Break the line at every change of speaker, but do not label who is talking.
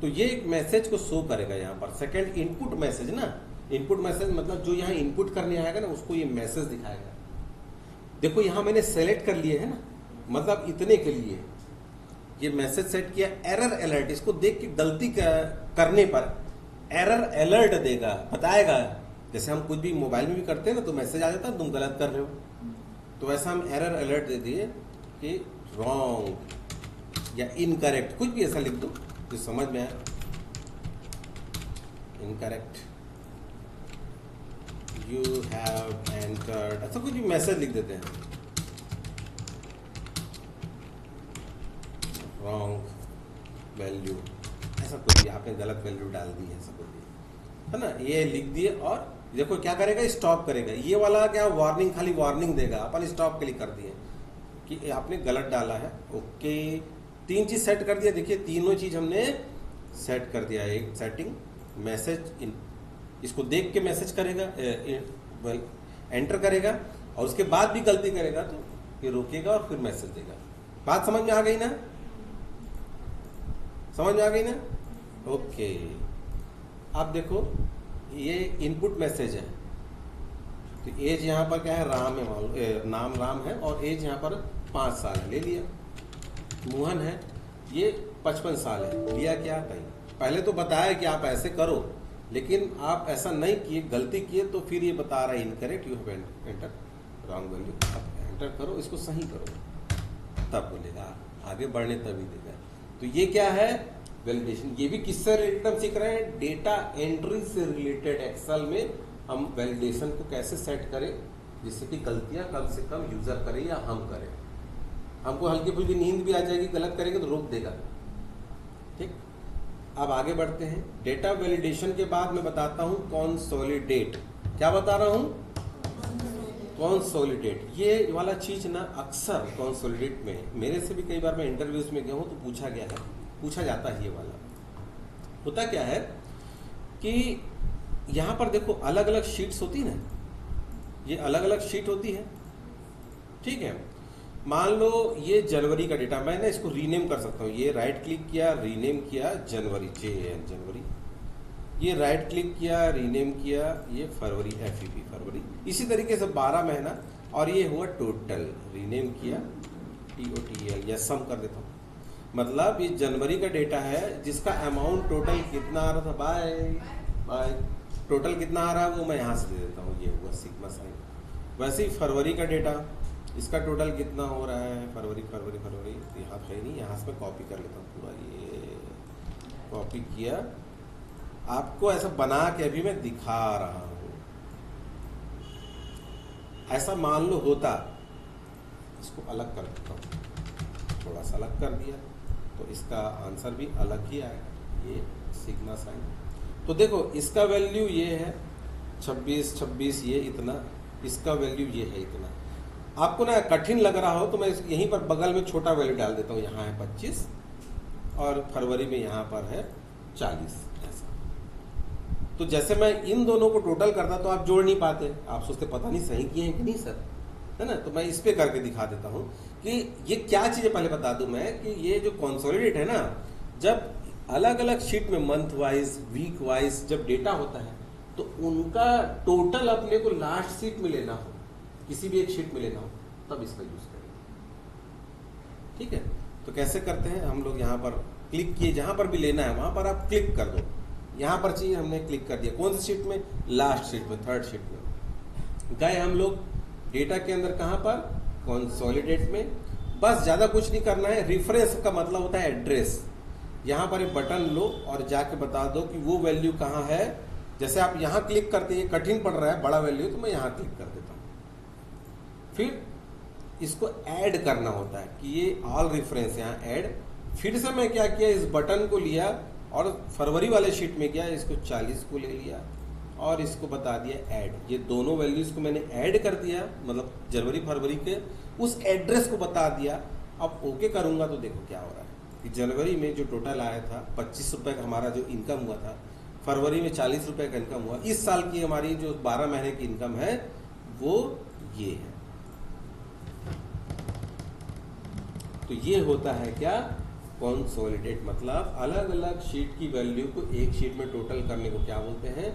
तो ये एक मैसेज को शो करेगा यहाँ पर। सेकंड इनपुट मैसेज ना, इनपुट मैसेज मतलब जो यहाँ इनपुट करने आएगा ना उसको ये मैसेज दिखाएगा। देखो यहाँ मैंने सेलेक्ट कर लिए है ना, मतलब इतने के लिए ये मैसेज सेट किया। एरर अलर्ट, इसको देख के गलती करने पर एरर अलर्ट देगा, बताएगा। जैसे हम कुछ भी मोबाइल में भी करते हैं ना तो मैसेज आ जाता है तुम गलत कर रहे हो, तो वैसा हम एरर अलर्ट दे दिए कि रॉन्ग या इनकरेक्ट, कुछ भी ऐसा लिख दो जो समझ में आए। इनकरेक्ट, यू हैव एंटर्ड, ऐसा कुछ भी मैसेज लिख देते हैं। रॉन्ग वैल्यू, ऐसा कुछ भी आपने गलत वैल्यू डाल दी है, ऐसा कुछ भी है ना, ये लिख दिए। और देखो क्या करेगा, स्टॉप करेगा। ये वाला क्या वार्निंग, खाली वार्निंग देगा, अपन स्टॉप के लिए कर दिए कि आपने गलत डाला है। ओके, 3 चीज सेट कर दिया। देखिए तीनों चीज हमने सेट कर दिया। एक सेटिंग, मैसेज, इसको देख के मैसेज करेगा, एंटर करेगा, और उसके बाद भी गलती करेगा तो फिर रोकेगा और फिर मैसेज देगा। बात समझ में आ गई ना, समझ में आ गई ना? ओके, अब देखो ये इनपुट मैसेज है, तो एज यहाँ पर क्या है, राम है, मालूम नाम राम है, और एज यहाँ पर 5 साल है, ले लिया। मोहन है, ये 55 साल है, लिया क्या? कहीं पहले तो बताया कि आप ऐसे करो, लेकिन आप ऐसा नहीं किए, गलती किए, तो फिर ये बता रहा है incorrect, you have enter wrong value. अब एंटर करो, इसको सही करो, तब बोलेगा, आगे बढ़ने तभी देगा। तो ये क्या है, वैलिडेशन। ये भी किससे रिलेटेड हम सीख रहे हैं, डेटा एंट्री से रिलेटेड। एक्सेल में हम वैलिडेशन को कैसे सेट करें जिससे कि गलतियां कम से कम यूजर करे या हम करें। हमको हल्की फुल्की नींद भी आ जाएगी, गलत करेंगे तो रोक देगा। ठीक, अब आगे बढ़ते हैं। डेटा वैलिडेशन के बाद मैं बताता हूं कंसोलिडेट। क्या बता रहा हूं? कंसोलिडेट। ये वाला चीज ना अक्सर कंसोलिडेट में, मेरे से भी कई बार मैं इंटरव्यूज में गया हूं तो पूछा गया है, पूछा जाता है। ये वाला होता क्या है कि यहां पर देखो अलग अलग शीट्स होती है ना, ये अलग अलग शीट होती है, ठीक है। मान लो ये जनवरी का डेटा, मैं ना इसको रीनेम कर सकता हूँ। ये राइट क्लिक किया, रीनेम किया जनवरी, जनवरी। ये राइट क्लिक किया, रीनेम किया, ये फरवरी, फरवरी। इसी तरीके से 12 महीना, और ये हुआ टोटल, रीनेम किया, TOTL, या सम कर देता हूँ। मतलब ये जनवरी का डेटा है जिसका अमाउंट टोटल कितना आ रहा था, बाय टोटल कितना आ रहा है वो मैं यहाँ से दे देता हूँ, ये हुआ सिग्मा साइन। वैसे ही फरवरी का डेटा, इसका टोटल कितना हो रहा है, फरवरी, यहाँ कहीं नहीं, यहाँ से मैं कॉपी कर लेता हूँ पूरा। ये कॉपी किया, आपको ऐसा बना के अभी मैं दिखा रहा हूँ। ऐसा मान लो होता, इसको अलग कर देता हूँ, थोड़ा सा अलग कर दिया तो इसका आंसर भी अलग ही आएगा। ये सिग्मा साइन। तो देखो इसका वैल्यू ये है 26, ये इतना, इसका वैल्यू ये है इतना। आपको ना कठिन लग रहा हो तो मैं यहीं पर बगल में छोटा वैल्यू डाल देता हूँ। यहाँ है 25 और फरवरी में यहाँ पर है 40, ऐसा। तो जैसे मैं इन दोनों को टोटल करता तो आप जोड़ नहीं पाते, आप सोचते पता नहीं सही किए हैं कि नहीं सर, है ना। तो मैं इस पे करके दिखा देता हूँ कि ये क्या चीज़ है। पहले बता दूं मैं कि ये जो कंसोलिडेट है ना, जब अलग अलग शीट में मंथ वाइज, वीक वाइज जब डेटा होता है तो उनका टोटल अपने को लास्ट शीट में लेना हो, किसी भी एक शीट में लेना हो, तब इसका यूज करेंगे। ठीक है, तो कैसे करते हैं हम लोग, यहाँ पर क्लिक किए, जहां पर भी लेना है वहां पर आप क्लिक कर दो। यहाँ पर चाहिए, हमने क्लिक कर दिया, कौन सी शीट में, लास्ट शीट में, थर्ड शीट में गए हम लोग। डेटा के अंदर कहां पर, कंसोलिडेट में। बस ज्यादा कुछ नहीं करना है। रिफरेंस का मतलब होता है एड्रेस। यहाँ पर एक बटन लो और जाके बता दो कि वो वैल्यू कहाँ है। जैसे आप यहाँ क्लिक करते हैं, कठिन पड़ रहा है बड़ा वैल्यू, तो मैं यहाँ क्लिक कर देता हूँ। फिर इसको ऐड करना होता है कि ये ऑल रेफरेंस, यहाँ ऐड। फिर से मैं क्या किया, इस बटन को लिया और फरवरी वाले शीट में गया, इसको 40 को ले लिया और इसको बता दिया ऐड। ये दोनों वैल्यूज को मैंने ऐड कर दिया, मतलब जनवरी फरवरी के उस एड्रेस को बता दिया। अब ओके करूंगा तो देखो क्या हो रहा है कि जनवरी में जो टोटल आया था 25 रुपए का हमारा जो इनकम हुआ था, फरवरी में 40 रुपए का इनकम हुआ। इस साल की हमारी जो 12 महीने की इनकम है वो ये है। तो ये होता है क्या, कंसोलिडेट मतलब अलग अलग शीट की वैल्यू को एक शीट में टोटल करने को क्या बोलते हैं?